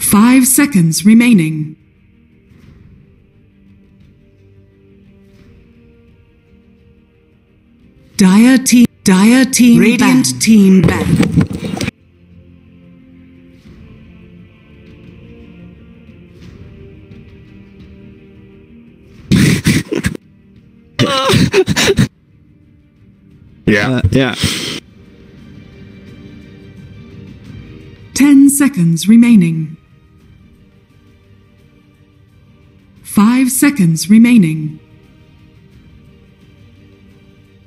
5 seconds remaining. Dire team Radiant ban. Team ban. Yeah. 10 seconds remaining. 5 seconds remaining.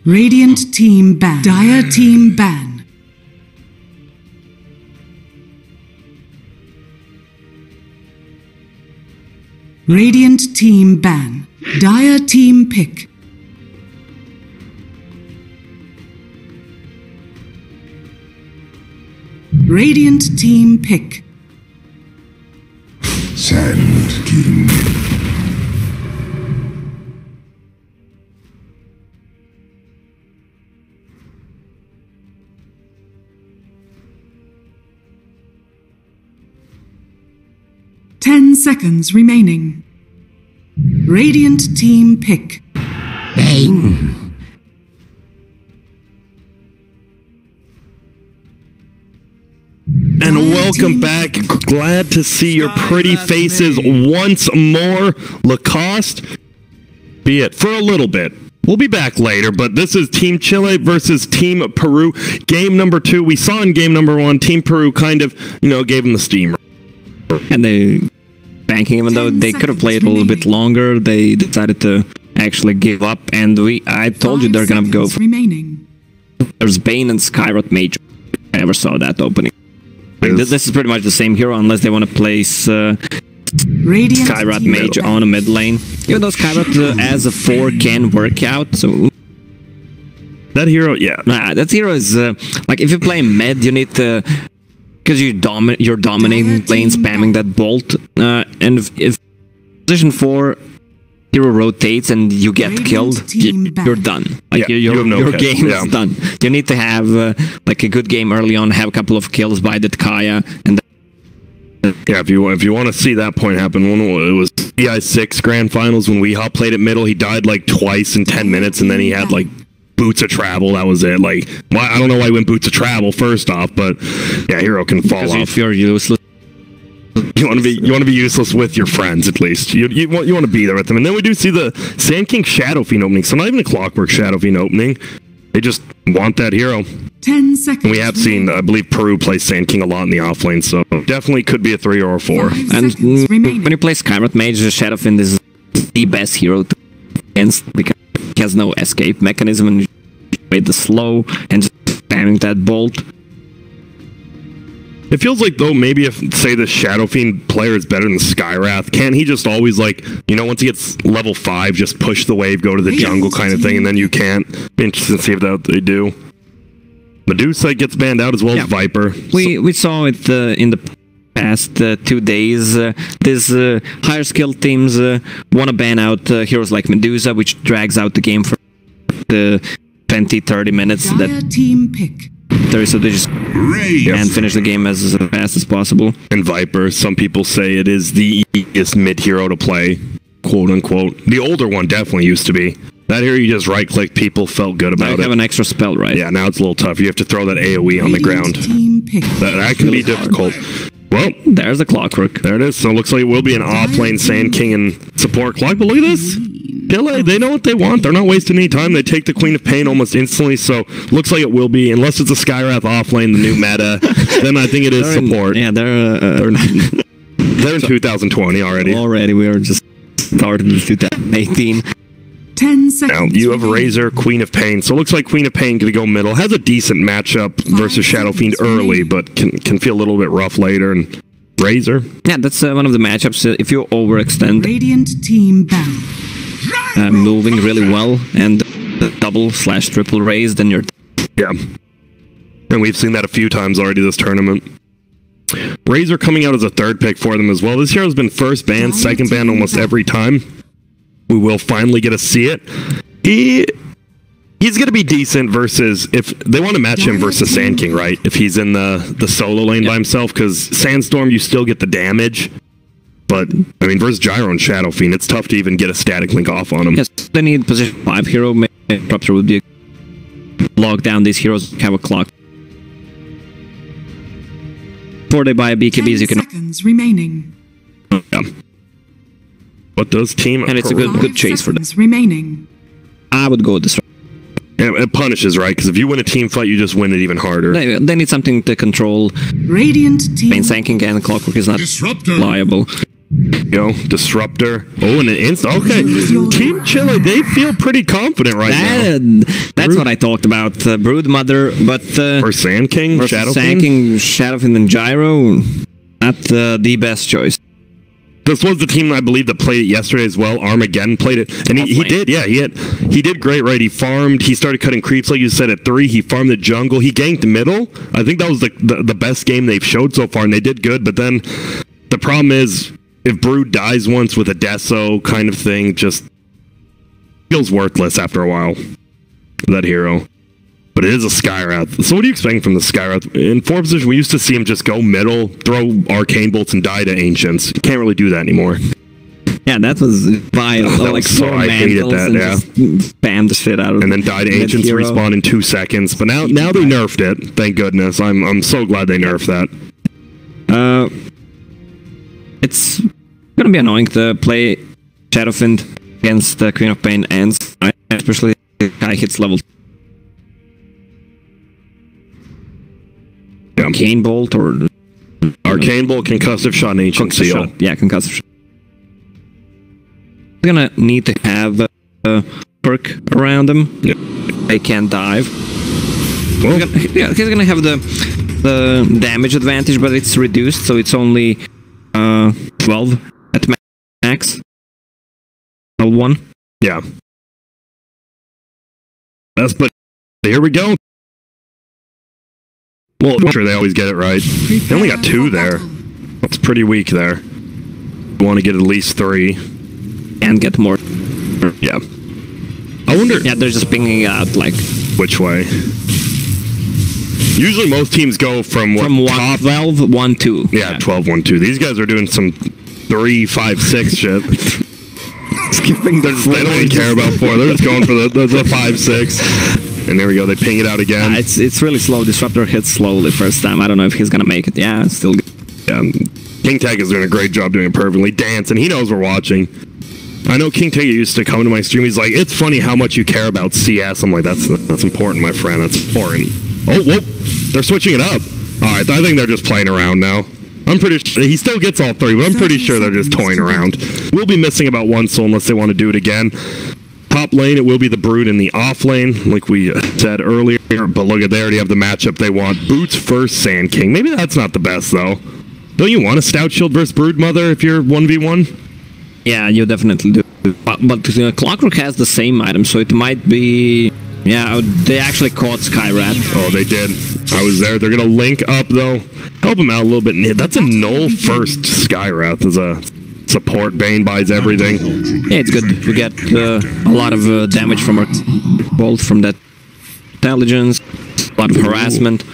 Radiant team ban. Dire team ban. Radiant team ban. Dire team pick. Radiant team pick. Sand King. Seconds remaining. Radiant team pick. Bang. And welcome back. Glad to see your pretty faces once more. Lacoste, be it for a little bit. We'll be back later, but this is Team Chile versus Team Peru. Game number 2. We saw in game number 1, Team Peru kind of, gave them the steam. And they banking, even though they could have played a little bit longer, they decided to actually give up. And I told you they're gonna go for there's Bane and Skyrot Mage. I never saw that opening. Like, this is pretty much the same hero, unless they want to place Skyrot Mage on a mid lane. Even though Skyrot as a 4 can work out, so that hero, that hero is like if you play mid, you need to. Because you're dominating lane, spamming that bolt, and if position 4 hero rotates and you get killed, you're done. Like your game is done. You need to have like a good game early on, have a couple of kills by the Kaya, and if you want to see that point happen, it was EI6 Grand Finals when Weehop played at middle. He died like twice in 10 minutes, and then he had like Boots of Travel. That was it. Like, I don't know why he went Boots of Travel first off, but yeah, hero can fall off. If you're useless, you want to be useless with your friends at least. You want to be there with them. And then we do see the Sand King Shadow Fiend opening. So not even a Clockwork Shadow Fiend opening. They just want that hero. 10 seconds. And we have seen, I believe, Peru play Sand King a lot in the offlane, so definitely could be a 3 or a 4. And when you play Skyrot Mage, the Shadow Fiend is the best hero to against because he has no escape mechanism and you play the slow and just spamming that bolt. It feels like, though, maybe if, say, the Shadow Fiend player is better than Skywrath, can't he just always, like, once he gets level 5, just push the wave, go to the jungle kind of thing, and then you can't? Be interested to see if that they do. Medusa gets banned out as well as Viper. We saw it in the past 2 days. These higher skill teams want to ban out heroes like Medusa, which drags out the game for the 20-30 minutes. That team pick. So they just can finish the game as fast as possible. And Viper, some people say it is the easiest mid hero to play, quote unquote. The older one definitely used to be. That hero, you just right click, people felt good about it. You have an extra spell, right? Yeah, now it's a little tough. You have to throw that AoE on the ground. That can be difficult. Well, there's the Clockwork. There it is. So it looks like it will be an offlane Sand King and support clock. But look at this. Chile, they know what they want. They're not wasting any time. They take the Queen of Pain almost instantly. So looks like it will be, unless it's a Skywrath offlane, the new meta, then I think it is support. They're in 2020 already. Already, we were just started in 2018. 10 seconds. Now, you have Razor, Queen of Pain. So it looks like Queen of Pain going to go middle. Has a decent matchup versus Shadow Fiend early, but can feel a little bit rough later. And Razor. Yeah, that's one of the matchups. If you overextend, Radiant team bound. Moving really well, and the double/triple raise, then you're... Yeah. And we've seen that a few times already this tournament. Razor coming out as a 3rd pick for them as well. This hero's been first banned, second banned almost every time. We will finally get to see it. He's going to be decent versus if they want to match him versus Sand King, right? If he's in the solo lane by himself, because Sandstorm, you still get the damage. But, I mean, versus Gyro and Shadow Fiend, it's tough to even get a static link off on him. Yes, they need position 5 hero. Maybe Disruptor would be a lock down these heroes, have a clock. Before they buy BKBs, you can... seconds remaining. Yeah. What does Team... And it's a good chase for them. Remaining. I would go Disruptor. It punishes, right? Because if you win a team fight, you just win it even harder. They need something to control. Radiant team. Main Sand King and Clockwork is not liable. Disruptor. Oh, and an instant. Okay. Team Chile, they feel pretty confident right now. That's what I talked about. Brood Mother, but... or Sand King, Shadow Sand King, Shadow Fiend, and Gyro. Not the best choice. This was the team, I believe, that played it yesterday as well. Armageddon played it. And he did, yeah. He did great, right? He farmed. He started cutting creeps, like you said, at 3. He farmed the jungle. He ganked middle. I think that was the best game they've showed so far, and they did good. But then the problem is, if Brood dies once with a Deso kind of thing, just feels worthless after a while. That hero. But it is a Skywrath. So what are you expecting from the Skywrath? In 4th position, we used to see him just go middle, throw Arcane Bolts, and die to Ancients. You can't really do that anymore. Yeah, that was vile. Like I hated that, yeah. Spam the shit out of and then die to Ancients, respawn in 2 seconds. But now they nerfed it. Thank goodness. I'm so glad they nerfed that. It's gonna be annoying to play Shadow Fiend against the Queen of Pain and especially if guy hits level. Arcane Bolt or Arcane Bolt, Concussive Shot, and Ancient Seal. Yeah, Concussive Shot. They're gonna need to have a perk around them. Yeah. They can't dive. Well, he's gonna have the damage advantage, but it's reduced, so it's only 12 at max. Level 1. Yeah. But here we go. Well, I'm sure they always get it right. They only got 2 there. That's pretty weak there. You want to get at least 3. And get more. Yeah. I wonder... Yeah, they're just pinging out, like... Which way? Usually most teams go from what? From 12, 1, 2. Yeah, 12, 1, 2. These guys are doing some 3, 5, 6 shit. Skipping the... They don't even care about 4. They're just going for the 5, 6. And there we go, they ping it out again. It's really slow. Disruptor hits slowly first time. I don't know if he's gonna make it. Yeah, it's still good. Yeah, King Tag is doing a great job doing it perfectly. Dance, and he knows we're watching. I know King Tag used to come to my stream. He's like, it's funny how much you care about CS. I'm like, that's important, my friend. That's important. Oh, whoop. They're switching it up. All right, I think they're just playing around now. I'm pretty sure he still gets all 3, but I'm pretty sure they're just toying around. We'll be missing about 1 soul unless they want to do it again. Top lane, it will be the Brood in the off lane, like we said earlier. But look at, they already have the matchup they want. Boots versus Sand King. Maybe that's not the best, though. Don't you want a Stout Shield versus Brood Mother if you're 1v1? Yeah, you definitely do. But Clockwork has the same item, so it might be... Yeah, they actually caught Skywrath. Oh, they did. I was there. They're going to link up, though. Help him out a little bit. That's a null first Skywrath as a... support. Bane buys everything. Yeah, it's good. We get a lot of damage from our bolt from that intelligence, a lot of harassment.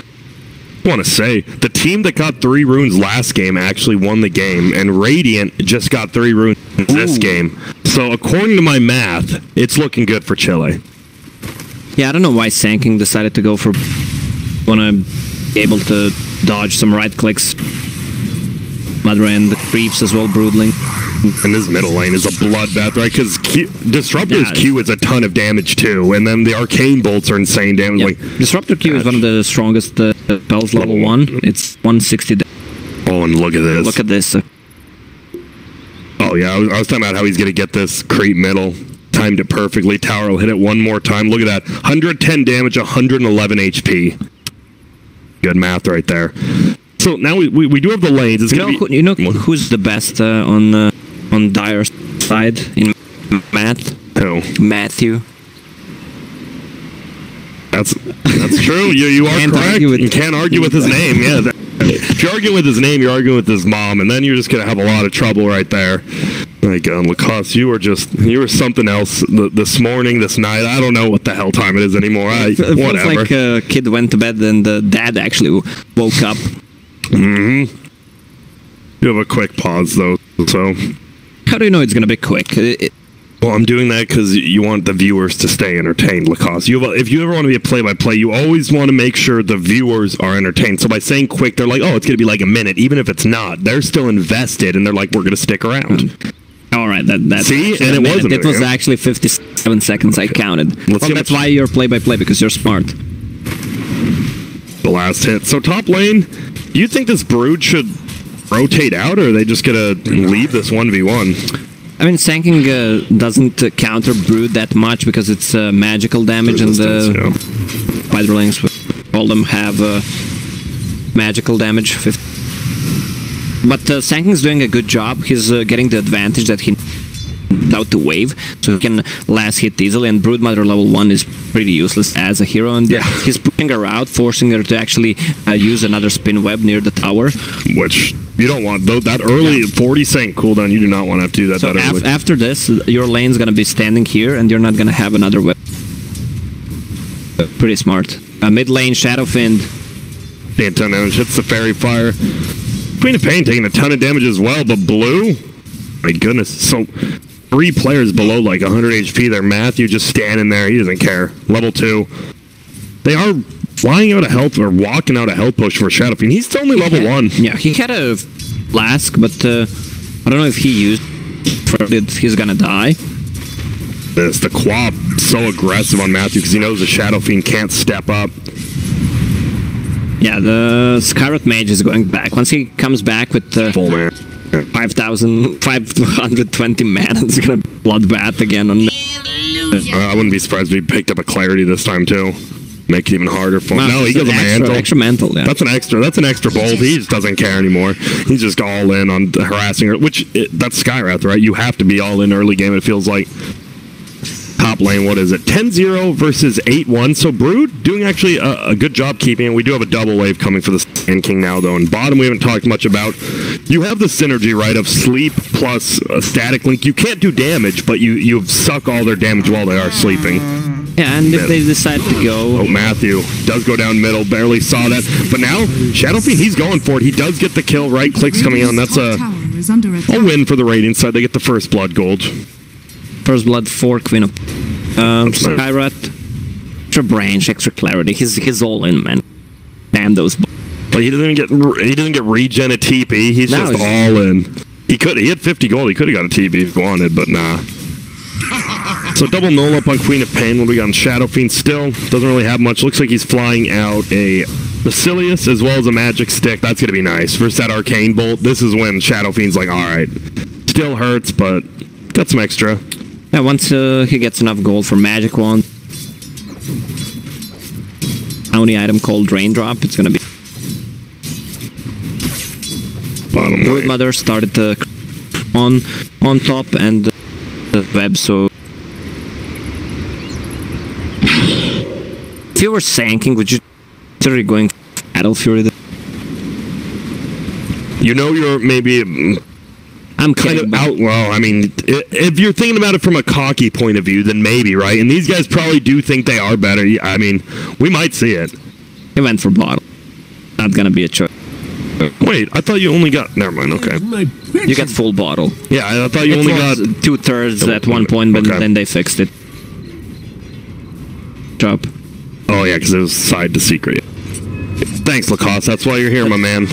I want to say, the team that got 3 runes last game actually won the game, and Radiant just got 3 runes this game. So according to my math, it's looking good for Chile. Yeah, I don't know why Sand King decided to go for... Wanna be able to dodge some right clicks. Mother and the creeps as well, Broodling. And this middle lane is a bloodbath, right? Because Disruptor's Q is a ton of damage too, and then the Arcane Bolts are insane damage. Yep. Like, Disruptor Q is one of the strongest spells, level 1. It's 160 damage. Oh, and look at this. Look at this. Oh yeah, I was talking about how he's going to get this creep middle. Timed it perfectly. Tower will hit it one more time. Look at that. 110 damage, 111 HP. Good math right there. So now we do have the lanes. It's you know who's the best on Dire's side in math? Who? Matthew. That's true. You are correct. You can't argue with his name. Yeah. If you argue with his name, you're arguing with his mom, and then you're just gonna have a lot of trouble right there. Like, Lacoste, you were something else this morning, this night. I don't know what the hell time it is anymore. It whatever. feels like a kid went to bed and dad actually woke up. You have a quick pause, though, so... How do you know it's going to be quick? Well, I'm doing that because you want the viewers to stay entertained, Lacoste. If you ever want to be a play-by-play, you always want to make sure the viewers are entertained. So by saying quick, they're like, oh, it's going to be like a minute. Even if it's not, they're still invested, and they're like, we're going to stick around. All right, that's see, and it wasn't. It was actually 57 seconds. Okay. I counted. Well, that's why you're play-by-play, because you're smart. The last hit. So top lane, do you think this Brood should rotate out, or are they just going to leave this 1v1? I mean, Sanking doesn't counter Brood that much because it's magical damage, and fighter lanes, all of them have magical damage. But Sanking's doing a good job. He's getting the advantage that he out the wave, so he can last hit easily, and Broodmother level 1 is pretty useless as a hero, and he's pushing her out, forcing her to actually use another spin web near the tower. Which you don't want, though. That early 40 second cooldown, you do not want to have to do that. So that early. After this, your lane's going to be standing here, and you're not going to have another web. Pretty smart. Mid lane, Shadowfiend. A ton of damage, hits the Fairy Fire. Queen of Pain taking a ton of damage as well, but Blue, my goodness. So 3 players below like 100 HP there. Matthew just standing there, he doesn't care. Level 2. They are flying out of health, or walking out of health push for Shadowfiend. He's still only level 1. Yeah, he had a flask, but I don't know if he used it. He's gonna die. The Quab so aggressive on Matthew because he knows the Shadowfiend can't step up. Yeah, the Skyrot Mage is going back. Once he comes back with full man. 5,520 mana, it's gonna bloodbath again on. I wouldn't be surprised if he picked up a Clarity this time too. Make it even harder for him. No, he goes a mantle. Extra mantle, yeah. That's an extra bolt. He just doesn't care anymore. He's just all in on harassing her, that's Skywrath, right? You have to be all in early game, it feels like. Top lane, what is it? 10-0 versus 8-1. So Brood doing actually a good job keeping it. We do have a double wave coming for the Sand King now, though. And bottom, we haven't talked much about. You have the synergy, right, of sleep plus a static link. You can't do damage, but you suck all their damage while they are sleeping. Yeah, and if they decide to go... Oh, Matthew does go down middle. Barely saw that. But now, Shadowfiend, he's going for it. He does get the kill, right? Clicks coming on. That's a win for the Radiant side. They get the first blood gold. First blood for Queen of Skywrath. Extra branch, extra clarity. He's all in, man. Damn those. But he doesn't get regen a TP. He's just all in. He had 50 gold. He could have got a TP if he wanted, but nah. So double null up on Queen of Pain. What we got on Shadowfiend still doesn't really have much. Looks like he's flying out a Basilius as well as a magic stick. That's gonna be nice versus that arcane bolt. This is when Shadowfiend's like, all right, still hurts, but got some extra. Yeah, once he gets enough gold for magic wand, only item called Raindrop, it's gonna be. Bottom lane. Broodmother started on top and the web, so if you were Sanking, would you consider going Battle Fury? You know, you're maybe. I'm kind of out. Well, I mean, if you're thinking about it from a cocky point of view, then maybe, right? And these guys probably do think they are better. I mean, we might see it. He went for bottle. Not gonna be a choice. Wait, I thought you only got. Never mind. Okay. You got full bottle. Yeah, I thought you only got 2/3 at one point, but then they fixed it. Job. Oh yeah, because it was side to secret. Thanks, Lacoste. That's why you're here, my man.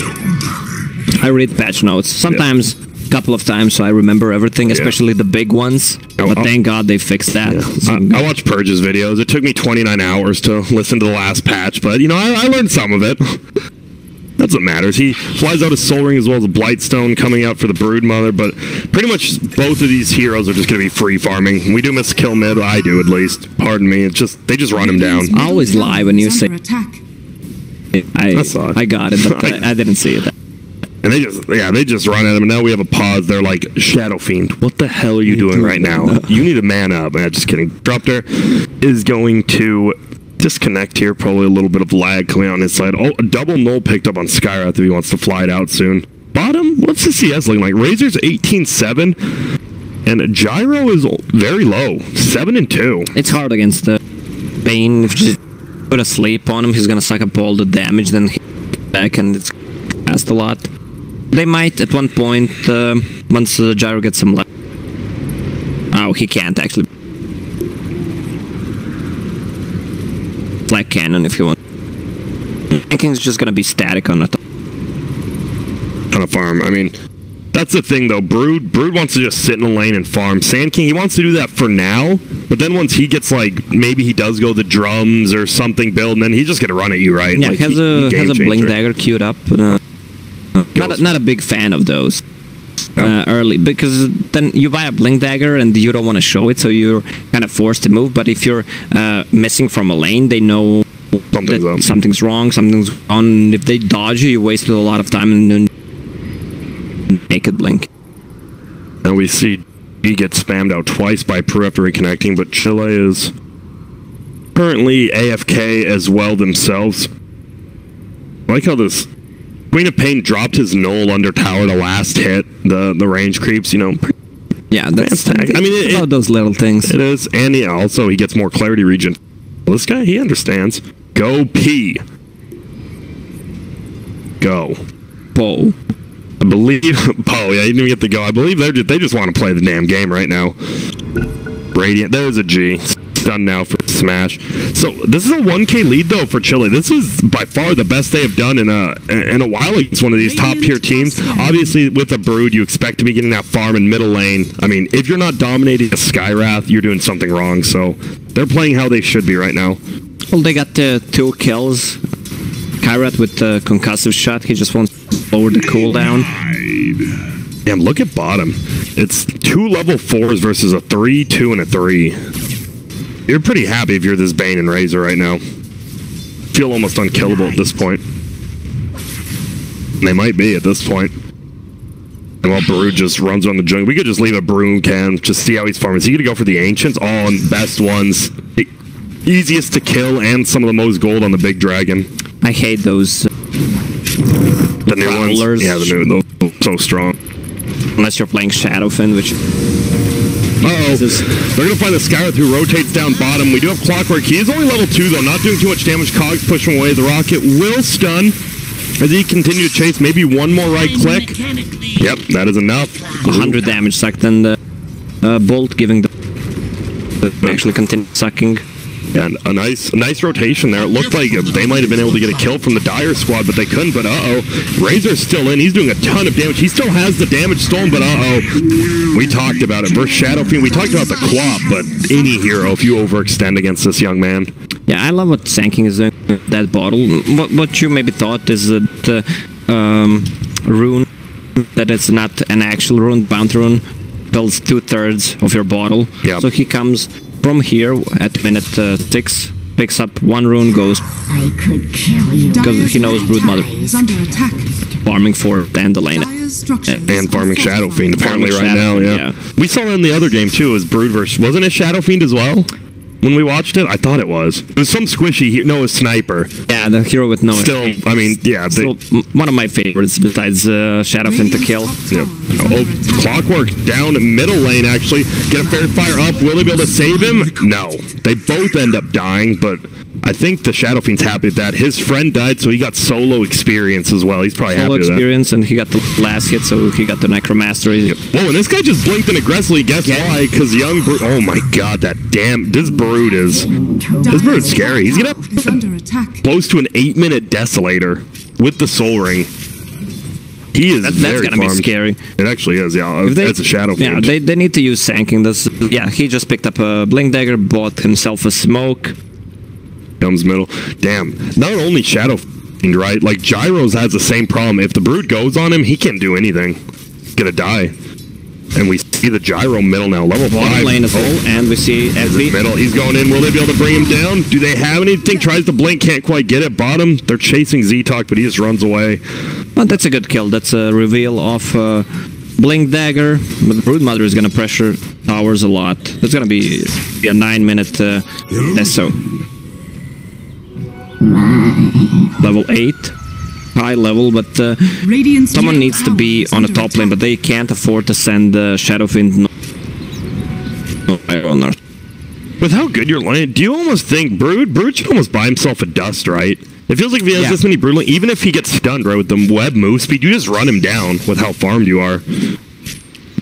I read patch notes. Sometimes. Couple of times, so I remember everything, especially the big ones. But thank God they fixed that. Yeah. I watched Purge's videos. It took me 29 hours to listen to the last patch, but you know, I learned some of it. That's what matters. He flies out a Soul Ring as well as a Blightstone coming out for the Broodmother, but pretty much both of these heroes are just going to be free farming. We do miss a kill mid. I do, at least. Pardon me. It's just they just run him down. I always lie when you say I saw it. I got it, but I didn't see it. And they just run at him, and now we have a pause. They're like, Shadowfiend, what the hell are you doing right now? You need a man up. Just kidding. Dropter is going to disconnect here. Probably a little bit of lag coming on his side. Oh, a double null picked up on Skywrath if he wants to fly it out soon. Bottom, what's the CS looking like? Razor's 18-7. And Gyro is very low, 7-2. It's hard against the Bane. If you put a sleep on him, he's gonna suck up all the damage, then he back and it's cast a lot. They might at one point, once Gyro gets some life. Oh, he can't actually. Black Cannon if you want. Tanking's just gonna be static on it. On a farm. I mean, that's the thing though. Brood wants to just sit in the lane and farm. Sand King, he wants to do that for now, but then once he gets like, maybe he does go the drums or something build, and then he's just gonna run at you, right? Yeah, like, has a Blink Dagger queued up. Not a big fan of those early, because then you buy a Blink Dagger and you don't want to show it, so you're kind of forced to move. But if you're missing from a lane, they know something's wrong, something's on. If they dodge you, you wasted a lot of time and then make it blink. And we see he gets spammed out twice by Peru after reconnecting, but Chile is currently AFK as well themselves. I like how this Queen of Pain dropped his Null under tower the last hit, the range creeps, you know. Yeah, that's I mean, about those little things. It is, and also he gets more clarity region. Well, this guy, he understands. Go P. Go. Whoa. I believe Poe, yeah, he didn't even get to go. I believe they just want to play the damn game right now. Radiant, there's a G. It's done now for Smash. So this is a 1K lead though for Chile. This is by far the best they have done in a while against one of these top tier teams. Obviously with a Brood, you expect to be getting that farm in middle lane. I mean, if you're not dominating a Skywrath, you're doing something wrong. So they're playing how they should be right now. Well, they got 2 kills. Kyrat with the concussive shot. He just wants to lower the cooldown. Damn, look at bottom. It's 2 level 4s versus a 3, 2, and a 3. You're pretty happy if you're this Bane and Razor right now. Feel almost unkillable at this point. And they might be at this point. And while Baru just runs around the jungle, we could just leave a Broom can, just see how he's farming. Is he gonna go for the Ancients? Oh, and best ones. The easiest to kill and some of the most gold on the big dragon. I hate those. The new ones. Yeah, the new, those so strong. Unless you're playing Shadowfin, which... Uh-oh. They're going to find the Skywrath who rotates down bottom. We do have Clockwork. He is only level 2, though. Not doing too much damage. Cogs push him away. The Rocket will stun as he continues to chase. Maybe one more right click. Yep, that is enough. 100 damage sucked, and the Bolt giving the... actually continue sucking. And a nice rotation there. It looked like they might have been able to get a kill from the Dire squad, but they couldn't. But Razor's still in. He's doing a ton of damage. He still has the damage stolen, but we talked about it. Versus Shadow Fiend, we talked about the Quap, but any hero, if you overextend against this young man. Yeah, I love what Sand King is doing with that bottle. What you maybe thought is that rune, that it's not an actual rune, bounty rune, builds 2/3 of your bottle. Yeah. So he comes from here at minute 6, picks up 1 rune, goes because he knows Broodmother is under attack. farming for and the lane and farming Shadow Fiend apparently right now. Yeah, we saw that in the other game too. As Brood versus, wasn't it Shadow Fiend as well? When we watched it, I thought it was. It was some squishy. No, a sniper. Yeah, the hero with no. Still, I mean, yeah. Still, one of my favorites besides Shadowfin to kill. Yeah. Oh, Clockwork down middle lane actually. Get a fair fire up. Will they be able to save him? No. They both end up dying, but I think the Shadow Fiend's happy with that. His friend died, so he got solo experience as well. He's probably happy with that. Solo experience, and he got the last hit, so he got the Necromastery. Whoa, and this guy just blinked in aggressively. Guess why? Because young Brood. Oh my god, that damn. This Brood is scary. He's gonna close to an 8-minute Desolator with the Soul Ring. He is that's gonna be scary. It actually is, yeah. That's a Shadow Fiend. Yeah, they need to use Sand King. Yeah, he just picked up a Blink Dagger, bought himself a smoke. Comes middle. Damn. Not only Shadow Fiend, right? Like Gyros has the same problem. If the Brood goes on him, he can't do anything. He's gonna die. And we see the Gyro middle now, level 5. Lane is full, and we see FB. Middle, he's going in. Will they be able to bring him down? Do they have anything? Tries to blink, can't quite get it. Bottom, they're chasing Z-Talk, but he just runs away. Well, that's a good kill. That's a reveal of Blink Dagger, but the Broodmother is going to pressure towers a lot. That's going to be a 9-minute SO. Level 8. High level, but someone needs to be on the top lane, but they can't afford to send Shadowfiend on Earth. With how good you're laying, do you almost think Brood should almost buy himself a dust, right? It feels like if he has this many Brood, even if he gets stunned, right, with the web move speed, you just run him down with how farmed you are.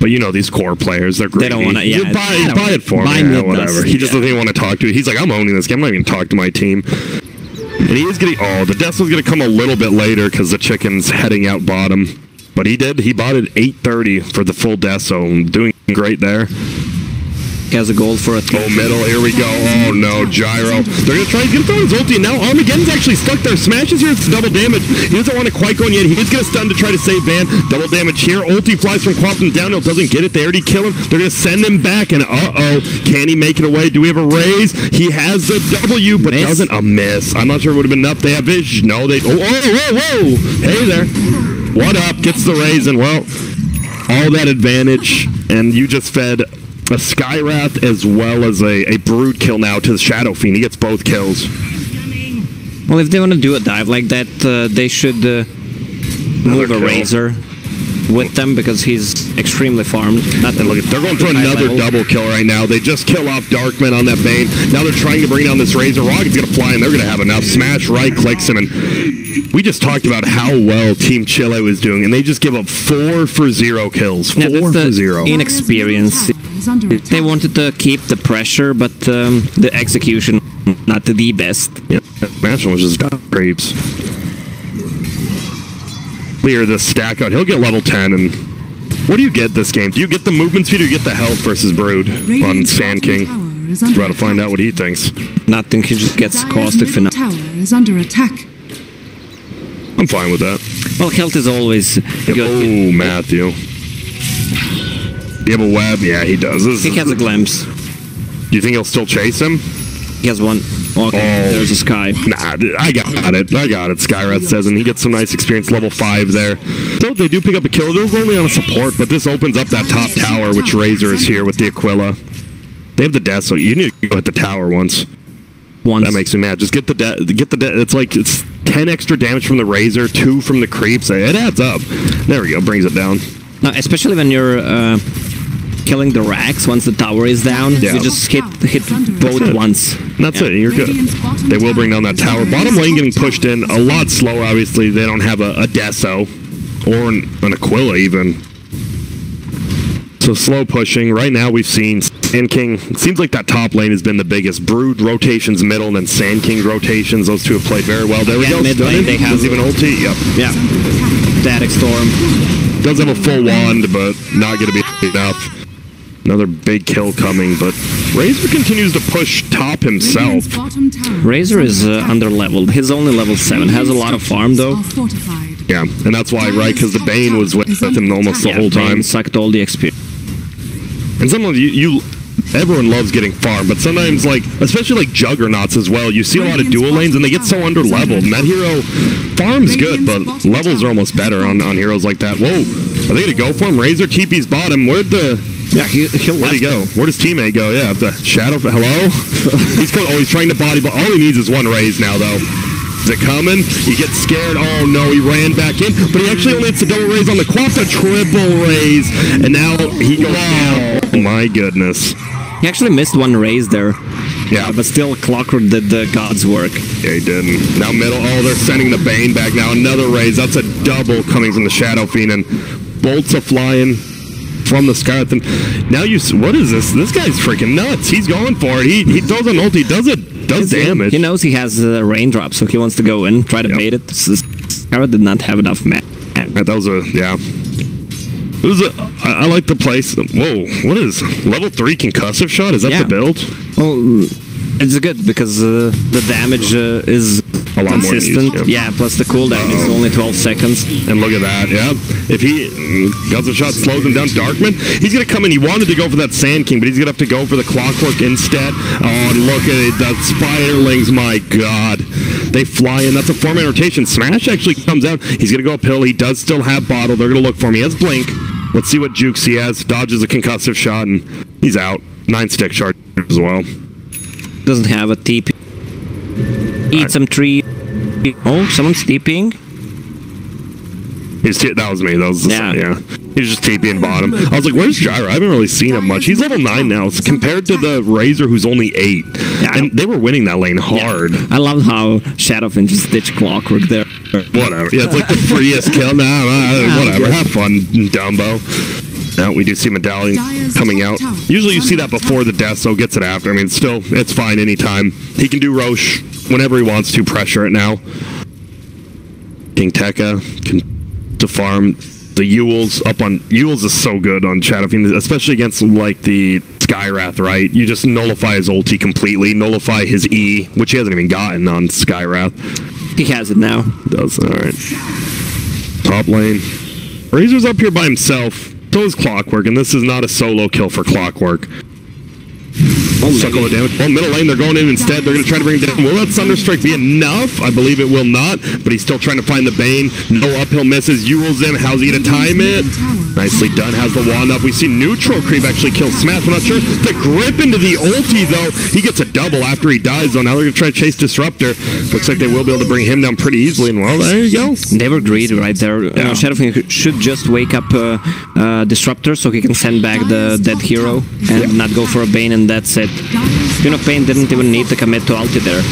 But you know these core players, they're greedy. They don't want to, yeah. Buy it for me, whatever. He just doesn't even want to talk to it. He's like, I'm owning this game, I'm not even talking to my team. And he is getting, the Decimal's going to come a little bit later because the chicken's heading out bottom. But he bought it 8:30 for the full Deso, doing great there. He has a gold for a middle, here we go. Oh no, Gyro. They're going to try, he's going to throw his ulti, and now Armageddon's actually stuck there. Smashes here, it's double damage. He doesn't want to quite go in yet. He is going to stun to try to save Van. Double damage here. Ulti flies from Quaffin downhill, doesn't get it. They already kill him. They're going to send him back, and can he make it away? Do we have a raise? He has the W, but doesn't. A miss. I'm not sure it would have been enough. They have Vish. No, they. Whoa. Hey there. What up? Gets the raise, and well, all that advantage, and you just fed a Skywrath as well as a Brood kill now to the Shadow Fiend. He gets both kills. Well, if they want to do a dive like that, they should move a Razor with them because he's extremely farmed. Look, they're going for another double kill right now. They just kill off Darkman on that Bane. Now they're trying to bring down this Razor. Rocket's going to fly, and they're going to have enough. Smash right clicks him, and we just talked about how well Team Chile was doing, and they just give up 4 for 0 kills. 4 for 0. Inexperience. They wanted to keep the pressure, but the execution not the best. Yeah, National was just creeps. Clear this stack out. He'll get level 10, and what do you get this game? Do you get the movement speed or you get the health versus Brood on Sand King? Let's try to find out what he thinks. Nothing, he just gets caustic for now. Tower is under attack. I'm fine with that. Well, health is always good. Oh, Matthew. Do you have a web? Yeah, he does. He has a glimpse. Do you think he'll still chase him? He has one. Okay, there's a Sky. Nah, I got it. Skywrath says, and he gets some nice experience, level 5 there. So they do pick up a kill. They're only on a support, but this opens up that top tower, which Razor is here with the Aquila. They have the death, so you need to go hit the tower once. That makes me mad. Just get the death. It's 10 extra damage from the Razor, 2 from the creeps. It adds up. There we go. Brings it down. Now, especially when you're killing the racks once the tower is down, you just hit both once. That's it. You're good. They will bring down that tower. Bottom lane getting pushed in a lot slower. Obviously, they don't have a Deso or an Aquila even. So slow pushing. Right now, we've seen Sand King. It seems like that top lane has been the biggest. Brood rotations middle, and then Sand King rotations. Those two have played very well. There we go. Mid lane, they have even ulti. Yep. Yeah. Static Storm. Does have a full wand, but not going to be enough. Another big kill coming, but Razor continues to push top himself. Razor is under-leveled. He's only level 7. Has a lot of farm, though. Yeah, and that's why, right? Because the Bane was with him almost the whole time. Bane sucked all the experience. And sometimes everyone loves getting farm, but sometimes, like, especially like Juggernauts as well, you see a lot of dual lanes, and they get so under-leveled. And that hero farm's good, but levels are almost better on heroes like that. Whoa, are they going to go for him? Razor TP's bottom. Where'd he go? Where does teammate go? Yeah, the Shadow. Hello? He's trying to body, but all he needs is one raise now, though. Is it coming? He gets scared. Oh no, he ran back in, but he actually only hits the double raise on the Quaff, a triple raise, and now he goes down. Oh my goodness. He actually missed one raise there. Yeah, but still Clockwork did the God's work. Yeah, he didn't. Now middle. Oh, they're sending the Bane back now. Another raise. That's a double coming from the Shadow Fiend, and bolts are flying from the Scarlet. And now what is this? This guy's freaking nuts. He's going for it. He throws an ulti. Does damage. He knows he has a raindrop, so he wants to go in, try to bait it. Scarlet did not have enough mana. That was I like the place. Whoa, what is level 3 concussive shot? Is that the build? Well, it's good because the damage is a lot consistent. More yeah, plus the cooldown is only 12 seconds. And look at that, yeah. If he concussive shot slows him down, Darkman, he's going to come in. He wanted to go for that Sand King, but he's going to have to go for the Clockwork instead. Oh, and look at it, the Spiderlings, my God. They fly in. That's a 4-man rotation. Smash actually comes out. He's going to go uphill. He does still have Bottle. They're going to look for him. He has Blink. Let's see what jukes he has. Dodges a concussive shot, and he's out. 9 stick charge as well. Doesn't have a TP. Eat some tree. Oh, someone's TPing. That was me. That was yeah. He was just TPing bottom. I was like, where's Gyro? I haven't really seen him much. He's level 9 now. It's compared to the Razor, who's only 8. Yeah. And they were winning that lane hard. Yeah. I love how Shadowfin just ditched Clockwork there. Whatever. Yeah, it's like the freest kill. Whatever. Have fun, Dumbo. Now we do see Medallion coming out. Usually you see that before the death, so gets it after. I mean, still, it's fine anytime. He can do Roche whenever he wants to. Pressure it now. King Tekka can to farm the Ewel's up on... Ewel's is so good on Shadowfiend, especially against, like, the Skywrath, right? You just nullify his ulti completely, nullify his E, which he hasn't even gotten on Skywrath. He has it now. Does, alright. Top lane. Razor's up here by himself. So is Clockwork, and this is not a solo kill for Clockwork. Suck all the damage. Well, middle lane, they're going in instead. They're going to try to bring it down. Will that Thunderstrike be enough? I believe it will not, but he's still trying to find the Bane. No uphill misses. Ewell's in. How's he going to time it? Nicely done. Has the wand up. We see neutral creep actually kill Smash. We're not sure. The grip into the ulti, though. He gets a double after he dies, though. Now they're going to try to chase Disruptor. Looks like they will be able to bring him down pretty easily, and well, there you go. They were greedy right there. Shadowfiend should just wake up Disruptor so he can send back the dead hero and not go for a Bane, and that's it. Queen of Pain didn't even need to commit to ulti there.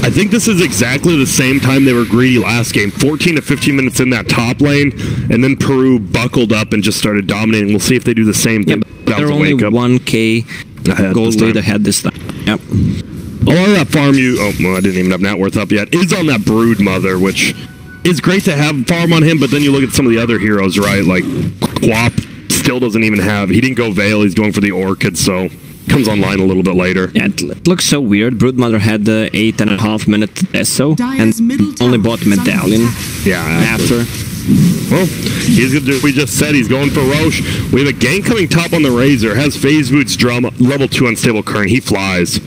I think this is exactly the same time they were greedy last game. 14 to 15 minutes in that top lane, and then Peru buckled up and just started dominating. We'll see if they do the same thing. Yeah, they're only 1k gold lead ahead this time. Yep. A lot of that farm I didn't even have net worth up yet, is on that Brood Mother, which is great to have farm on him, but then you look at some of the other heroes, right? Like, Quap still doesn't even have... He didn't go Veil, he's going for the Orchid, so... Comes online a little bit later. Yeah, it looks so weird. Broodmother had the 8.5 minute ESO and only bought Medallion. Yeah, after. Well, he's gonna do, we just said he's going for Roche. We have a gank coming top on the Razor. Has Phase Boots drum, level 2 unstable current. He flies.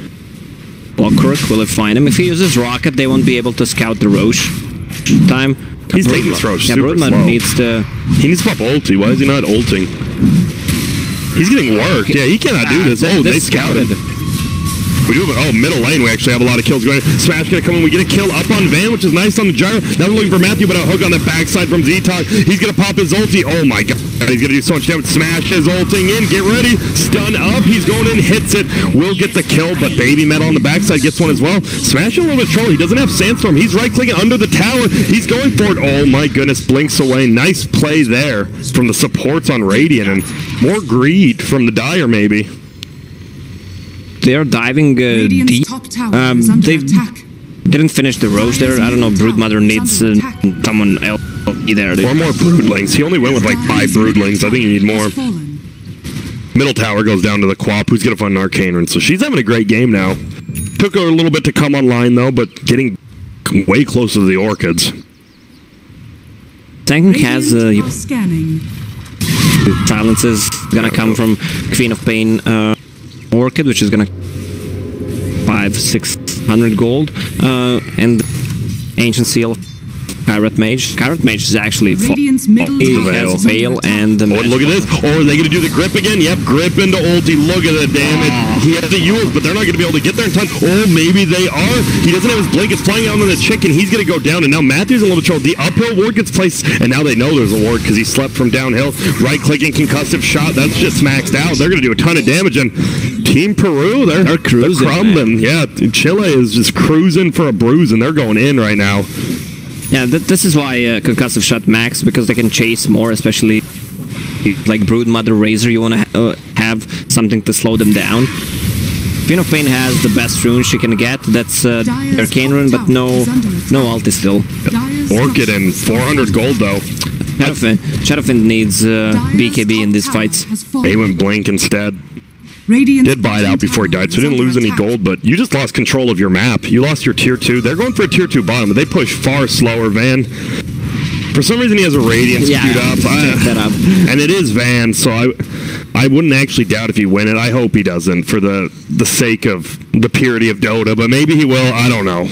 Clockwork, will it find him? If he uses Rocket, they won't be able to scout the Roche time. He's taking this Roche super slow. Needs to... He needs to pop ulti. Why is he not ulting? He's getting worked. Yeah, he cannot do this. Oh, they scouted. We do have, middle lane, we actually have a lot of kills going. Smash gonna come in, we get a kill up on Van, which is nice on the Gyro. Now we're looking for Matthew, but a hook on the backside from Z-Talk. He's gonna pop his ulti. Oh my god, he's gonna do so much damage. Smash is ulting in, get ready, stun up, he's going in, hits it, will get the kill, but Baby Metal on the backside gets one as well. Smash a little bit of trouble, he doesn't have Sandstorm, he's right-clicking under the tower, he's going for it. Oh my goodness, blinks away. Nice play there from the supports on Radiant, and more greed from the Dire maybe. They are diving deep. They didn't finish the Roche there. I don't know, Broodmother needs someone else there. Or more Broodlings. He only went with like 5 Broodlings. I think you need more. Middle tower goes down to the Quap, who's going to find an Arcane Rune. So she's having a great game now. Took her a little bit to come online, though, but getting way closer to the Orchids. Tank has silence is going to come from Queen of Pain Orchid, which is gonna 500-600 gold, and Ancient Seal, Kyrat Mage. Kyrat Mage is actually he has Veil and the look at this. Are they gonna do the grip again? Yep, grip into ulti. Look at the damage. He has the Ewells, but they're not gonna be able to get there in time. Oh, maybe they are. He doesn't have his blink. It's flying out on the chicken. He's gonna go down, and now Matthew's in a little bit trouble. The uphill ward gets placed, and now they know there's a ward because he slept from downhill. Right-clicking concussive shot. That's just maxed out. They're gonna do a ton of damage, and Team Peru, they're cruising. They're crumbling. Yeah, Chile is just cruising for a bruise, and they're going in right now. Yeah, this is why concussive shot max, because they can chase more, especially like Broodmother Razor. You want to have something to slow them down. Queen of Pain has the best rune she can get. That's Arcane Rune, but no ulti still. Orchid and 400 gold though. Shadowfiend needs BKB in these fights. They went Blink instead. Did buy it out before he died, so he didn't lose any gold, but you just lost control of your map. You lost your tier 2. They're going for a tier 2 bottom, but they push far slower, Van. For some reason, he has a Radiance queued up. And it is Van, so I wouldn't actually doubt if he win it. I hope he doesn't, for the sake of the purity of Dota, but maybe he will. I don't know.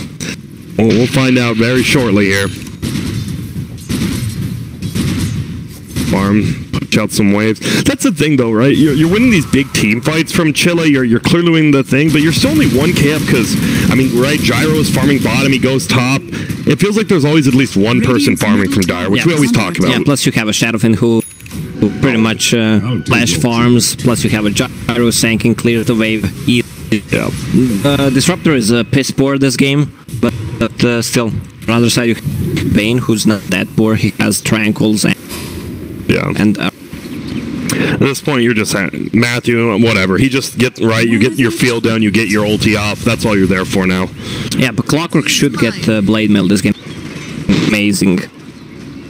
We'll find out very shortly here. Farm, push out some waves. That's the thing, though, right? You're winning these big team fights from Chile. You're clearly winning the thing, but you're still only 1k up because I mean, right, Gyro is farming bottom, he goes top. It feels like there's always at least one person farming from Dire, which we always talk about. Yeah, plus you have a Shadowfin who pretty much flash farms, plus you have a Gyro Sanking clear the wave. Yeah. Disruptor is a piss poor this game, but still, on the other side you have Bane, who's not that poor. He has Tranquils and at this point, you're just Matthew, whatever. He just get right. You get your field down. You get your ulti off. That's all you're there for now. Yeah, but Clockwork should get Blade Mail this game. Amazing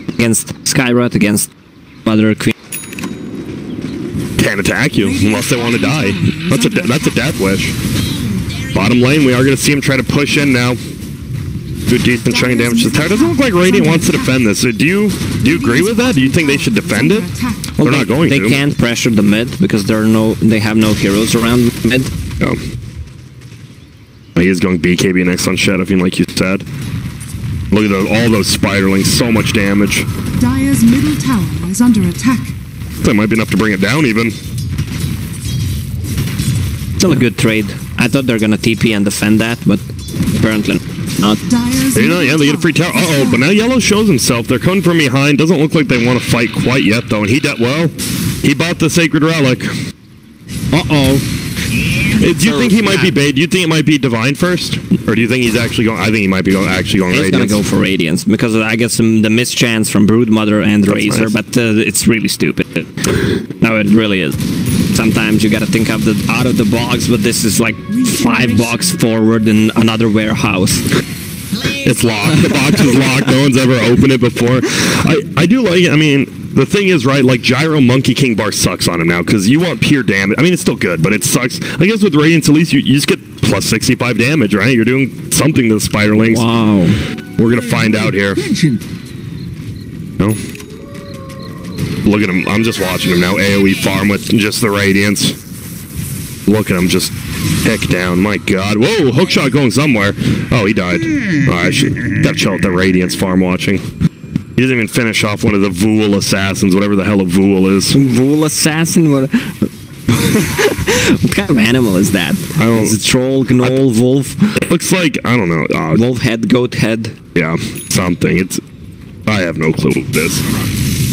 against Skyrot, against other Queen. Can't attack you unless they want to die. That's a death wish. Bottom lane, we are going to see him try to push in now. Good decent train damage to the tower. Doesn't look like Radiant wants to defend this. Do you agree with that? Do you think they should defend it? Well, they're not going to. They can't pressure the mid because they have no heroes around mid. Yeah. He is going BKB next on Shadowfiend, like you said. Look at all those spiderlings, so much damage. Dire's middle tower is under attack. That might be enough to bring it down, even. Still a good trade. I thought they're gonna TP and defend that, but apparently not. Yeah, they get a free tower. Uh-oh, but now Yellow shows himself. They're coming from behind. Doesn't look like they want to fight quite yet, though. And he bought the Sacred Relic. Uh-oh. Do you think he might be bait? Do you think it might be Divine first? Or do you think he's actually going... I think he might be actually going Radiance. He's going to go for Radiance, because I get the mischance from Broodmother and Razor, nice. but it's really stupid. No, it really is. Sometimes you got to think out of the box, but this is like 5 blocks forward in another warehouse. It's locked. The box is locked. No one's ever opened it before. I do like it. I mean, the thing is, right, like Gyro Monkey King bar sucks on him now because you want pure damage. I mean, it's still good, but it sucks. I guess with Radiance, at least you just get plus 65 damage, right? You're doing something to the Spiderlings. Wow. We're going to find out here. No? Look at him. I'm just watching him now. AoE farm with just the Radiance. Look at him just pick down. My God. Whoa, hookshot going somewhere. Oh, he died. Oh, I should gotta chill with the Radiance farm watching. He doesn't even finish off one of the Vool assassins, whatever the hell a Vool is. Vool assassin? What kind of animal is that? I don't know. Is it troll, gnoll, wolf? It looks like, I don't know. Wolf head, goat head? Yeah, something. I have no clue what this.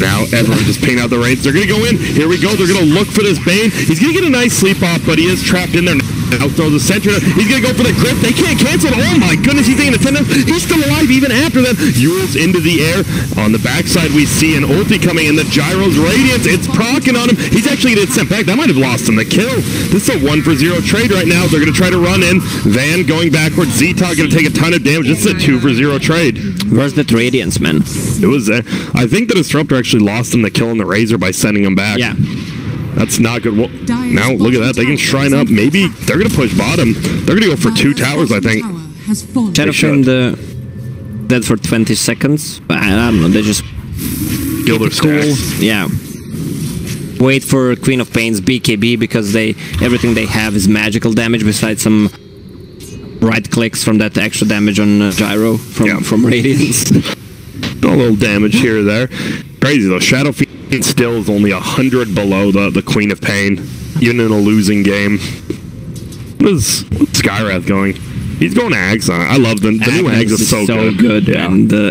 Now, everyone just ping out the raids. They're going to go in. Here we go. They're going to look for this Bane. He's going to get a nice sleep off, but he is trapped in there. Now throws the center. He's going to go for the grip. They can't cancel it. Oh my goodness, he's taking a 10. He's still alive even after that. Yule's into the air. On the backside, we see an ulti coming in. The Gyro's Radiance. It's proccing on him. He's actually going to get sent back. That might have lost him the kill. This is a 1-for-0 trade right now. They're going to try to run in. Van going backwards. Zeta going to take a ton of damage. This is a 2-for-0 trade. Where's that Radiance, man? It was I think the Disruptor actually lost him the kill on the Razor by sending him back. Yeah. That's not good. Well, now, look at that. They can shrine up. Maybe they're going to push bottom. They're going to go for 2 towers, I think. Shadowfiend dead for 20 seconds. I don't know. They just... Kill their stacks. Yeah. Wait for Queen of Pain's BKB because everything they have is magical damage besides some right clicks from that extra damage on Gyro from Radiance. A little damage here or there. Crazy though. Shadowfiend still is only 100 below the Queen of Pain, even in a losing game. What's Skyrath going? He's going Ags on it. I love the new Ags is so good. Yeah. And the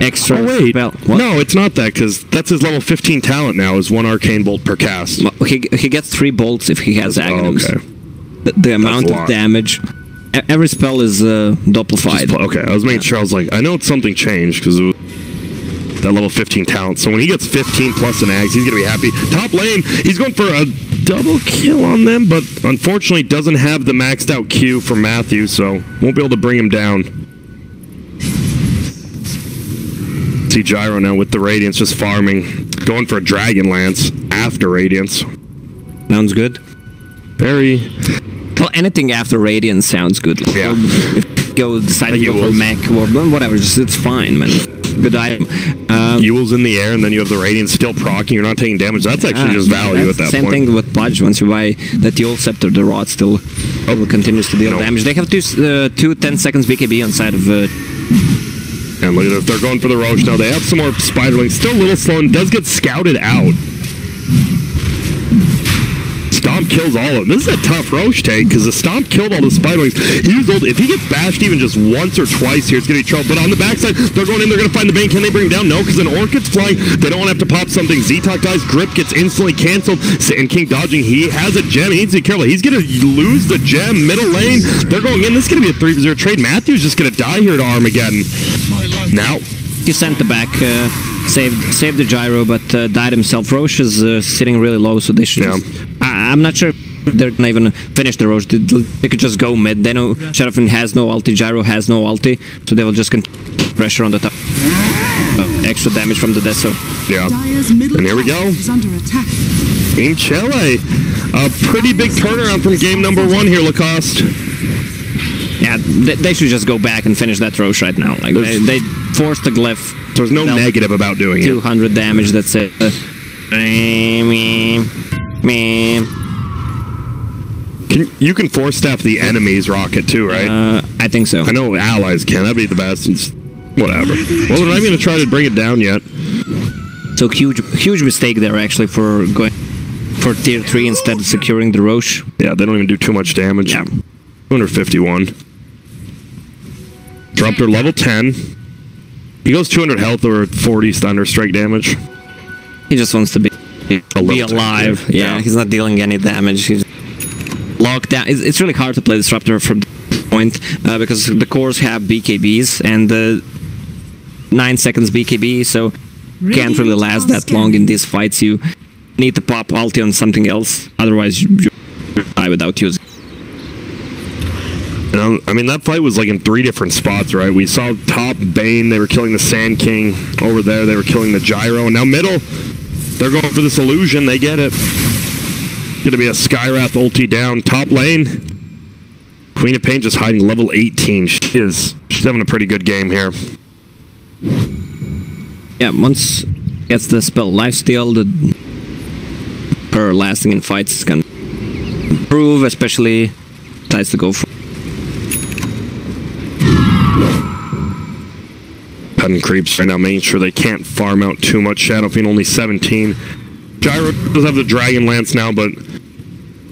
extra spell. No, it's not that, because that's his level 15 talent now, is 1 Arcane Bolt per cast. Well, he gets 3 bolts if he has Aghanims. Oh, okay. The amount of damage. Every spell is duplified. Okay, I was making sure. I was like, I know it's something changed, because it was that level 15 talent. So when he gets 15 plus an Ags, he's going to be happy. Top lane, he's going for a double kill on them, but unfortunately doesn't have the maxed out Q for Matthew, so won't be able to bring him down. See Gyro now with the Radiance just farming, going for a Dragon Lance after Radiance. Sounds good. Very... Well, anything after Radiance sounds good. Yeah. If you go decide to go for mech or whatever, it's fine, man. Good item. Ewell's in the air, and then you have the Radiance still proccing. You're not taking damage. That's actually just value at that same point. Same thing with Pudge. Once you buy that Ewell Scepter, the Rod still continues to deal damage. They have two 10 seconds BKB on side of... And look at it. They're going for the Roche now. They have some more Spiderlings. Still a little slow, and does get scouted out. Stomp kills all of them. This is a tough Roche take because the Stomp killed all the Spiderwings. If he gets bashed even just once or twice here, it's going to be trouble. But on the backside, they're going in, they're going to find the Bane. Can they bring him down? No, because an Orchid's flying. They don't want to have to pop something. Z-Talk dies, Grip gets instantly canceled, and King dodging. He has a gem. He needs to be careful. He's going to lose the gem. Middle lane, they're going in. This is going to be a 3v0 trade. Matthew's just going to die here to Armageddon. Now, he sent the back, saved the gyro, but died himself. Roche is sitting really low, so they should. I'm not sure if they're gonna even finish the Roche. They could just go mid. They know Shadowfin has no ulti, gyro has no ulti, so they will just continue pressure on the top. Extra damage from the Deso. Yeah, and here we go. Team Chile, a pretty big turnaround from game number 1 here, Lacoste. Yeah, they should just go back and finish that Roche right now. Like they forced the glyph. There's no negative about doing 200 damage. That's it. You can force staff the enemy's rocket too, right? I think so. I know allies can. That'd be the best. Whatever. Well, they're not even gonna try to bring it down yet. So huge mistake there actually for going for tier 3 instead of securing the Roche. Yeah, they don't even do too much damage. Yeah. 251. Dropped her level 10. He goes 200 health or 40 thunder strike damage. He just wants to be alive. Yeah, he's not dealing any damage. He's locked down. It's really hard to play Disruptor from this point because the cores have BKBs and 9 seconds BKB, so you can't really last that long in these fights. You need to pop ulti on something else, otherwise you die without using. I mean, that fight was like in 3 different spots, right? We saw top Bane, they were killing the Sand King. Over there, they were killing the Gyro. And now middle, they're going for this illusion. They get it. Gonna be a Skywrath ulti down. Top lane, Queen of Pain just hiding level 18. She's having a pretty good game here. Yeah, once gets the spell Lifesteal, her lasting in fights is gonna improve, especially decides to go for. Cutting creeps right now, making sure they can't farm out too much. Shadowfiend only 17. Gyro does have the Dragon Lance now, but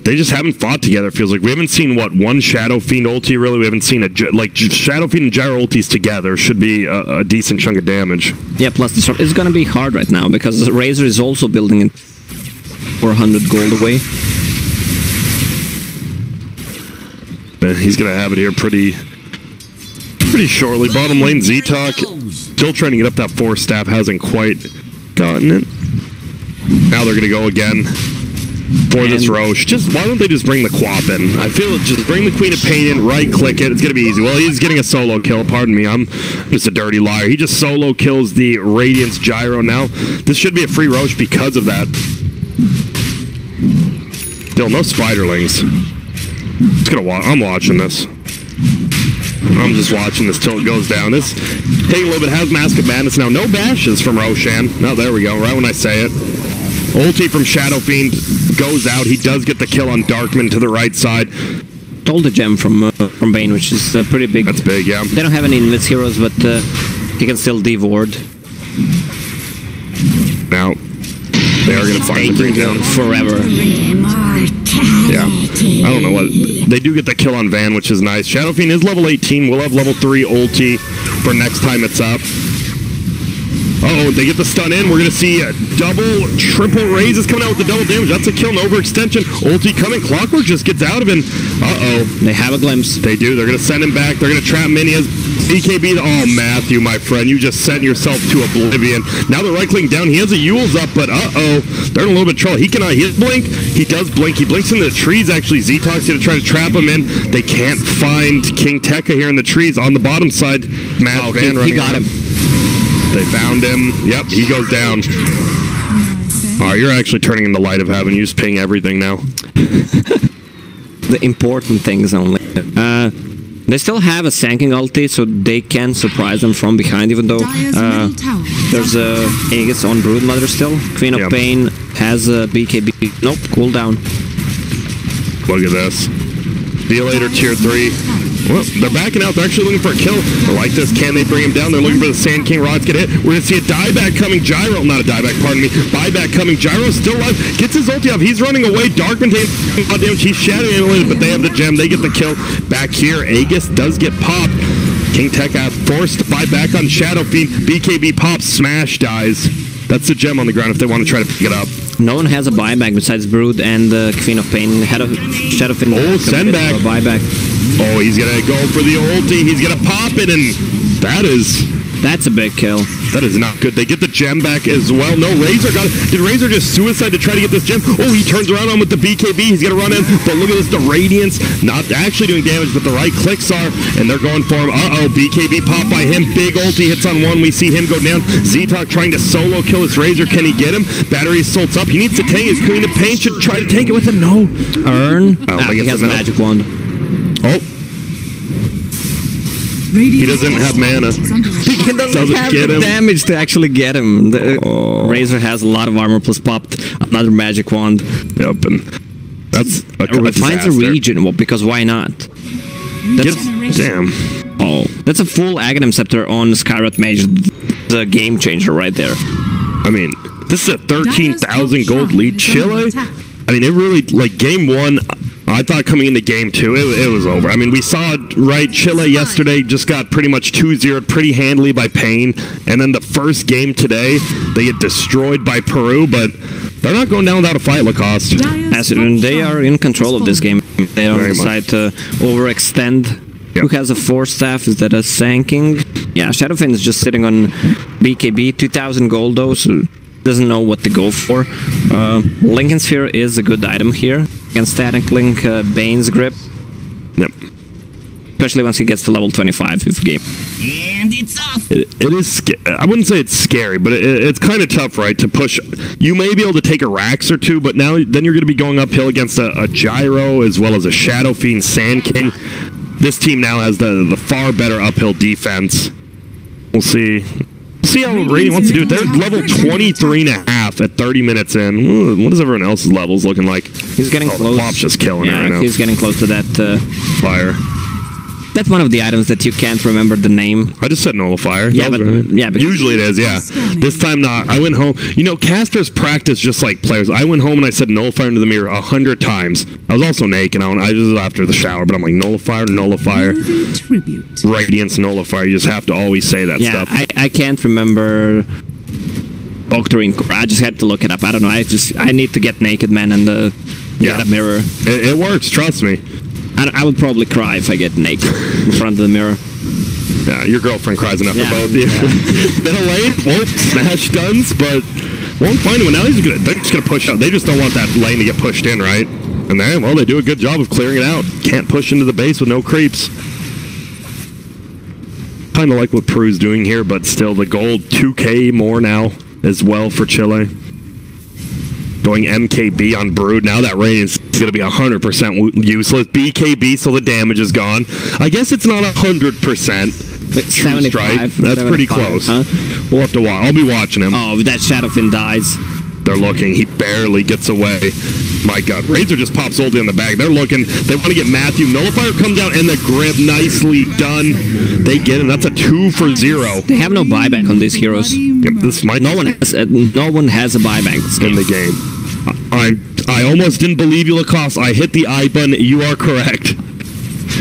they just haven't fought together, it feels like. We haven't seen, what, one Shadowfiend ulti, really? We haven't seen like, Shadowfiend and Gyro ultis together should be a decent chunk of damage. Yeah, plus it's gonna be hard right now, because Razor is also building in 400 gold away. He's gonna have it here pretty shortly. Bottom lane, Z-Talk still trying to get up that 4 staff, hasn't quite gotten it. Now they're gonna go again for this Roche. Why don't they just bring the Quap in? I feel it, just bring the Queen of Pain in, right click it, it's gonna be easy. Well, he's getting a solo kill, pardon me, I'm just a dirty liar. He just solo kills the Radiance Gyro now. This should be a free Roche because of that. Still no Spiderlings. I'm watching this. I'm just watching this till it goes down. This taking a little bit, has Mask of Madness now. No bashes from Roshan. No, there we go, right when I say it. Ulti from Shadowfiend goes out. He does get the kill on Darkman to the right side. Stole the gem from Bane, which is pretty big. That's big, yeah. They don't have any Invits heroes, but he can still devord. Now, they are going to find the green down. Forever. Yeah. I don't know what. They do get the kill on Van, which is nice. Shadowfiend is level 18. We'll have level 3 ulti for next time it's up. Uh-oh, they get the stun in. We're going to see double, triple raises coming out with the double damage. That's a kill, an overextension. Ulti coming. Clockwork just gets out of him. Uh-oh. They have a glimpse. They do. They're going to send him back. They're going to trap Minias. BKB. Oh, Matthew, my friend. You just sent yourself to oblivion. Now they're right-clicking down. He has a Yule's up, but uh-oh. They're in a little bit of trouble. He cannot hit blink. He does blink. He blinks into the trees, actually. Z-Talk's going to try to trap him in. They can't find King Tekka here in the trees. On the bottom side, Matt Van running. He got him. They found him. Yep, he goes down. Oh, you're actually turning in the light of heaven. You just ping everything now. The important things only. They still have a Sanking ulti, so they can surprise them from behind, even though there's a Aegis on Broodmother still. Queen of Pain has a BKB. Nope, cooldown. Look at this. See you later, tier 3. Well, they're backing out. They're actually looking for a kill. I like this. Can they bring him down? They're looking for the Sand King. Rods get hit. We're going to see a dieback coming. Gyro. Not a dieback, pardon me. Buyback coming. Gyro still alive. Gets his ulti off. He's running away. Dark maintains. Oh, damn. He's shadowing it, but they have the gem. They get the kill. Back here, Aegis does get popped. King Tech forced to buy back on Shadow Fiend. BKB pops. Smash dies. That's the gem on the ground if they want to try to pick it up. No one has a buyback besides Brood and Queen of Pain. Shadow Fiend. Oh, send back. Buyback. Oh, he's going to go for the ulti. He's going to pop it, and that's a big kill. That is not good. They get the gem back as well. No, Razor got it. Did Razor just suicide to try to get this gem? Oh, he turns around on with the BKB. He's going to run in. But look at this, the Radiance. Not actually doing damage, but the right clicks are. And they're going for him. Uh-oh, BKB pop by him. Big ulti hits on one. We see him go down. Z-Talk trying to solo kill his Razor. Can he get him? Battery assaults up. He needs to tank. His Queen of Pain should try to tank it with him. No. Earn. He has a magic wand. Oh. He doesn't have mana. He doesn't have the damage to actually get him. Razor has a lot of armor plus popped another magic wand. Yep, and that's finds a region. Well, because why not? Damn. Oh, that's a full Aghanim Scepter on Skyrot Mage. The game changer right there. I mean, this is a 13,000 gold lead. Chile? I mean, it really, like, game 1... I thought coming into game 2, it was over. I mean, we saw it, right? Chile yesterday just got pretty much 2-0'd pretty handily by Pain. And then the first game today, they get destroyed by Peru, but they're not going down without a fight, Lacoste. They are in control of this game. They don't decide to overextend. Yep. Who has a 4-staff? Is that a Sand King? Yeah, Shadowfin is just sitting on BKB. 2,000 gold, though, so doesn't know what to go for. Lincoln Sphere is a good item here against Static Link, Bane's Grip. Yep. Especially once he gets to level 25 of game. And it's off! It is, I wouldn't say it's scary, but it's kind of tough, right, to push. You may be able to take a Rax or two, but then you're going to be going uphill against a Gyro as well as a Shadow Fiend, Sand King. This team now has the far better uphill defense. We'll see. See how Radiant wants to do it. They're level 23.5 at 30 minutes in. What is everyone else's levels looking like? He's getting close. Flop's just killing it right now. He's getting close to that fire. That's one of the items that you can't remember the name. I just said Nullifier. Yeah, but usually it is, yeah. This time not. I went home. You know, casters practice just like players. I went home and I said Nullifier into the mirror 100 times. I was also naked. I just after the shower, but I'm like Nullifier, Nullifier, Radiance, Nullifier. You just have to always say that stuff. I can't remember BO3. I just had to look it up. I don't know. I need to get naked, man, and get a mirror. It works. Trust me. I would probably cry if I get naked in front of the mirror. Yeah, your girlfriend cries enough for both of you. Then a lane won't smash guns, but won't find one. Now they're just going to push out. They just don't want that lane to get pushed in, right? And then, well, they do a good job of clearing it out. Can't push into the base with no creeps. Kind of like what Peru's doing here, but still the gold 2K more now as well for Chile. Going MKB on Brood. Now that rain is going to be 100% useless. BKB, so the damage is gone. I guess it's not 100%. 75. That's pretty close. Huh? We'll have to watch. I'll be watching him. Oh, that Shadowfin dies. They're looking. He barely gets away. My God. Razor just pops ulti on the bag. They're looking. They want to get Matthew. Nullifier comes out and the grip. Nicely done. They get him. That's a 2 for 0. They have no buyback on these heroes. Yep, this might no one has a buyback in the game. I almost didn't believe you, Lacoste. I hit the I button. You are correct.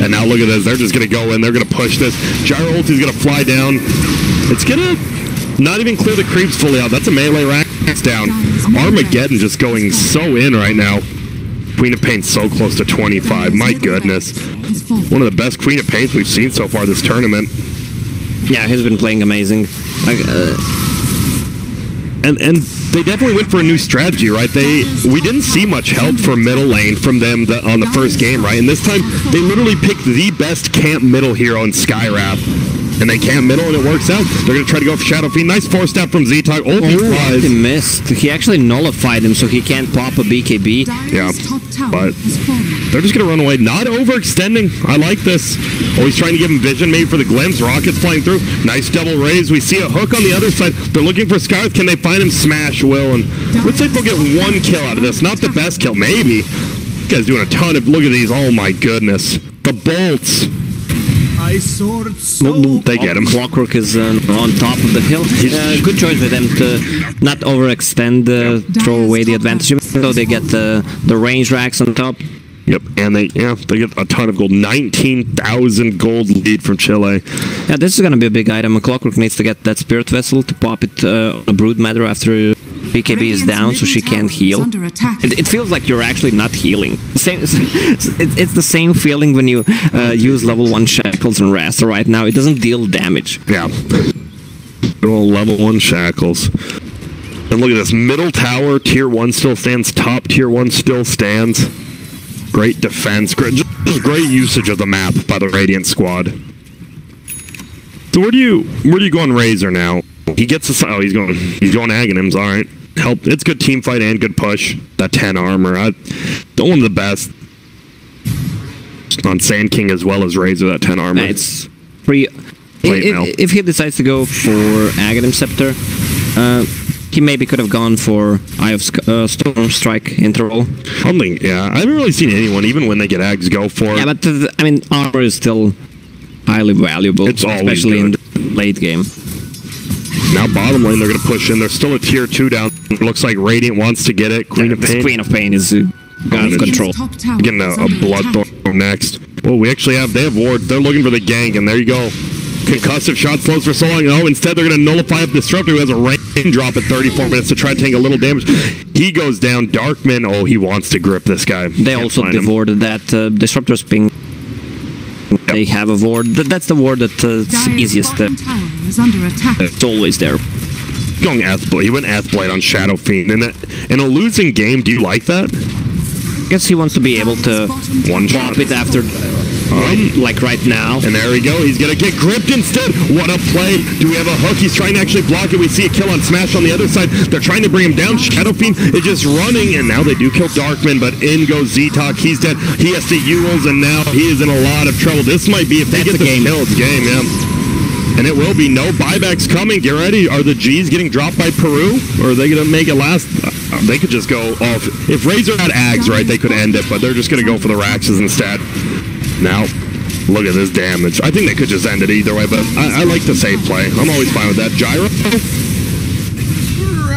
And now look at this. They're just going to go in. They're going to push this. Gyro ulti is going to fly down. It's going to not even clear the creeps fully out. That's a melee rack down. Armageddon just going so in right now. Queen of Pain so close to 25. My goodness. One of the best Queen of Pains we've seen so far this tournament. Yeah, he's been playing amazing. And they definitely went for a new strategy, right? We didn't see much help for middle lane from them on the first game, right? And this time, they literally picked the best camp middle hero in Skywrath. And they camp middle, and it works out. They're going to try to go for Shadow Fiend. Nice 4-step from Z-Talk. Oh, he missed. He actually nullified him, so he can't pop a BKB. Yeah, but they're just going to run away. Not overextending. I like this. Oh, he's trying to give him vision, maybe for the glimpse. Rockets flying through. Nice double raise. We see a hook on the other side. They're looking for Scarth. Can they find him? Smash will. And looks like they'll get one kill out of this. Not the best kill, maybe. guy's doing a ton of... Look at these. Oh, my goodness. The bolts. They get him. Clockwork is on top of the hill. Good choice for them to not overextend, throw away the advantage, even though they get the range racks on top. Yep, and they get a ton of gold. 19,000 gold lead from Chile. Yeah, this is going to be a big item. Clockwork needs to get that Spirit Vessel to pop it on a Brood Matter after BKB is down, so she can't heal. It feels like you're actually not healing. It's the same feeling when you use level 1 Shackles and Rasta right now. It doesn't deal damage. Yeah. Level 1 Shackles. And look at this. Middle tower, tier 1 still stands. Top tier 1 still stands. Great defense. Just great usage of the map by the Radiant squad. So where do you go on Razor now? He gets a... Oh, he's going Aghanims. All right. Help. It's good team fight and good push. That 10 armor. One of the best on Sand King as well as Razor. That 10 armor. It's free. If he decides to go for Aghanim Scepter, he maybe could have gone for Eye of Storm Strike interval. Yeah, I haven't really seen anyone, even when they get Ags, go for it. Yeah, but I mean, armor is still highly valuable, especially in the late game. Now bottom lane, they're going to push in. There's still a tier 2 down. It looks like Radiant wants to get it. Queen of Pain. Queen of Pain is out of control. Getting a Bloodthorn next. Well, they have ward. They're looking for the gank, and there you go. Concussive shot slows for so long. Oh, instead they're going to nullify up Disruptor, who has a range drop at 34 minutes to try to take a little damage. He goes down. Darkman, he wants to grip this guy. They also devoured that Disruptor's ping. Yep. They have a ward. That's the ward that's easiest. It's always there. Going Athblade. He went Athblade on Shadow Fiend. In a losing game, do you like that? I guess he wants to be able to pop it after, like right now. And there we go. He's going to get gripped instead. What a play. Do we have a hook? He's trying to actually block it. We see a kill on Smash on the other side. They're trying to bring him down. Shadow Fiend is just running, and now they do kill Darkman, but in goes Z-Talk. He's dead. He has to Ewells, and now he is in a lot of trouble. This might be, if they get the kill, it's game, yeah. And it will be no buybacks coming. Get ready. Are the G's getting dropped by Peru? Or are they going to make it last? They could just go off. If Razor had Ags, right, they could end it, but they're just going to go for the Raxes instead. Now, look at this damage. I think they could just end it either way, but I like the safe play. I'm always fine with that. Gyro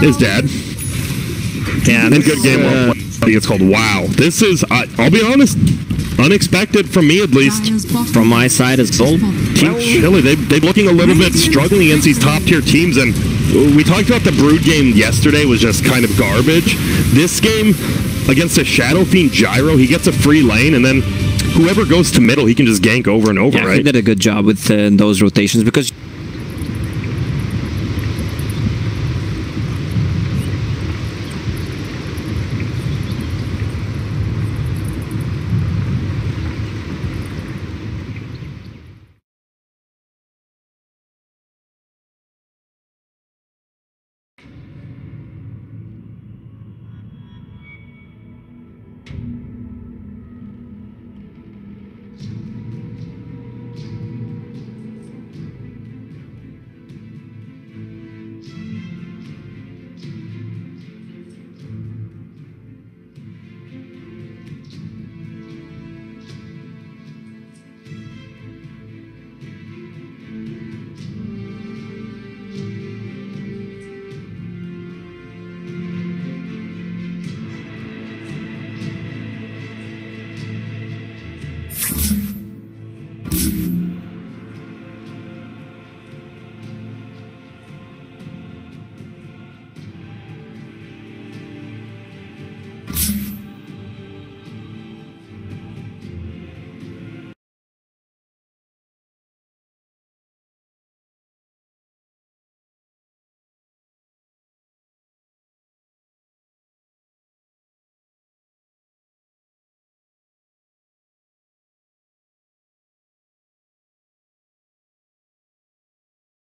is dead. Yeah, and good game. I think it's called Wow. This is, I'll be honest, unexpected from me at least. From my side as well. Team Chile, they're looking a little bit struggling against these top tier teams, and we talked about the Brood game yesterday was just kind of garbage. This game against a Shadow Fiend Gyro, he gets a free lane, and then whoever goes to middle, he can just gank over and over, right? He did a good job with those rotations, because